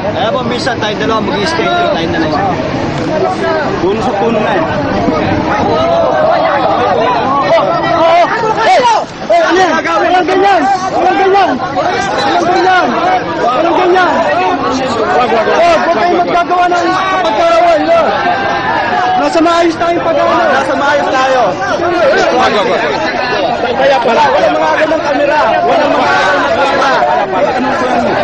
Kaya po, minsan tayo dalawa mag-schedule, tayo dalawa. Puno sa puno na eh. Walang ganyan! Walang ganyan! Walang ganyan! Walang ganyan! Huwag kayo magkagawa ng pagkarawal. Nasa maayos tayong pag-awal. Nasa maayos tayo. Kaya pala, walang mga ganang kamera. Walang mga ganang kamera.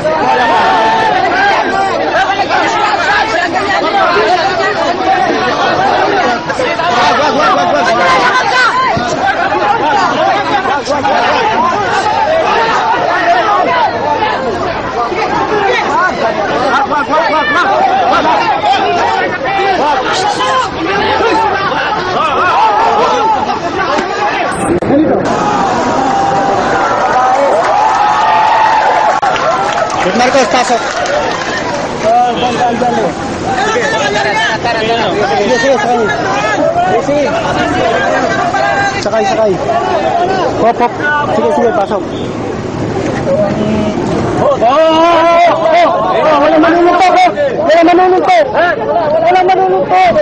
Marcos, pasok. Sige, sakay. Sakay. Hop. Sige, pasok. Wala manununtok. Wala manununtok. Wala manununtok.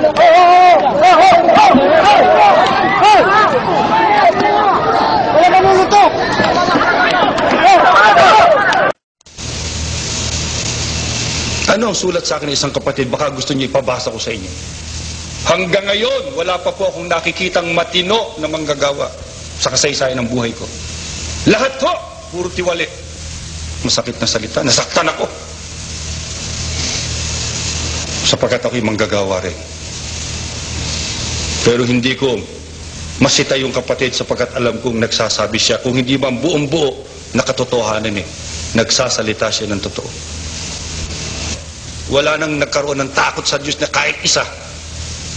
Wala manununtok. Ano ang sulat sa akin ng isang kapatid? Baka gusto niyo ipabasa ko sa inyo. Hanggang ngayon, wala pa po akong nakikitang matino na manggagawa sa kasaysayan ng buhay ko. Lahat po, puro tiwali. Masakit na salita, nasaktan ako. Sapagkat ako'y manggagawa rin. Pero hindi ko masita yung kapatid sapagkat alam kong nagsasabi siya. Kung hindi man buong buo na katotohanan nagsasalita siya ng totoo. Wala nang nagkaroon ng takot sa Diyos na kahit isa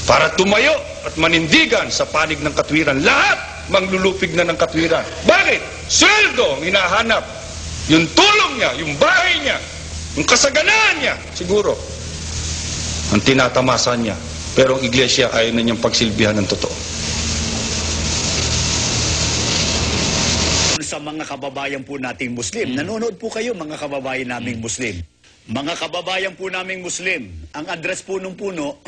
para tumayo at manindigan sa panig ng katwiran. Lahat manglulupig na ng katwiran. Bakit? Sweldo ang hinahanap. Yung tulong niya, yung bahay niya, yung kasaganaan niya, siguro. Ang tinatamasa niya. Pero ang iglesia ayaw na niyang pagsilbihan ng totoo. Sa mga kababayan po nating Muslim, nanonood po kayo mga kababayan naming Muslim. Mga kababayan po naming Muslim, ang address po nung puno,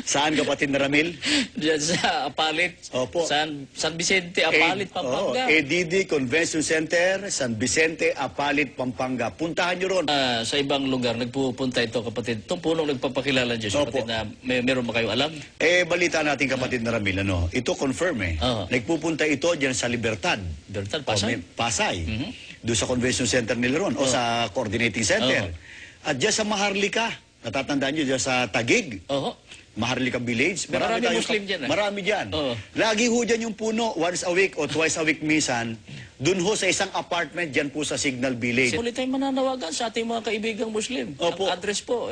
saan kapatid na Ramil? Diyan sa Apalit, Opo. San Vicente, Apalit, Pampanga. EDD Convention Center, San Vicente, Apalit, Pampanga. Puntahan nyo ron. Sa ibang lugar, nagpupunta ito kapatid. Itong punong nagpapakilala Diyos, kapatid, na meron ba kayo alam? Balita natin kapatid na Ramil, ito confirm Nagpupunta ito dyan sa Libertad. Libertad, Pasay? Pasay. Doon sa Convention Center nila ron, o sa Coordinating Center. At dyan sa Maharlika, natatandaan nyo dyan sa Taguig. Maharlika Village. Marami Muslim dyan. Marami dyan. Lagi ho dyan yung puno, once a week o twice a week minsan, dun ho sa isang apartment dyan po sa Signal Village. Ulit tayong mananawagan sa ating mga kaibigang Muslim. Opo. Ang address po,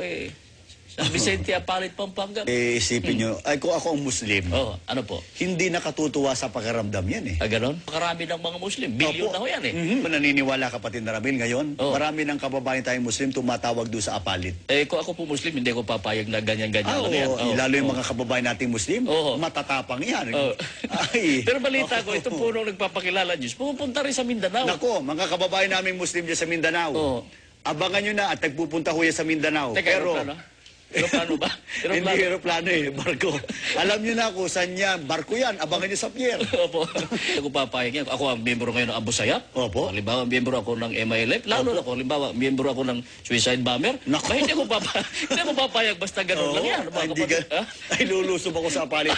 San Vicente, Apalit, Pampanga. Isipin nyo, kung ako ang Muslim, ano po? hindi nakatutuwa sa pakiramdam yan Ganon? Makarami ng mga Muslim. Bilyon na ho yan Naniniwala kapatid na Ramil ngayon, marami ng kababayan tayong Muslim tumatawag doon sa Apalit. Kung ako po Muslim, hindi ko papayag na ganyan-ganyan lang yan. Lalo yung mga kababayan nating Muslim, matatapang yan. Pero balita ko, itong punong nagpapakilala Diyos, pupunta rin sa Mindanao. Nako, mga kababayan naming Muslim dyan sa Mindanao, abangan nyo na at nagpupunta ho yan sa Mindanao. Pero, aeroplano ba? Hindi aeroplano barko. Alam niyo na kung saan yan. Barko yan. Abangan niyo sa pier. Opo. Ako papayag yan. Ako ang miyembro ngayon ng Abu Sayyaf. Opo. Halimbawa, miyembro ako ng MILF. Lalo na ako, halimbawa, miyembro ako ng Suicide Bomber. Naku. Hindi ako papayag basta ganun lang yan. Ay, lulusob ako sa Apalit.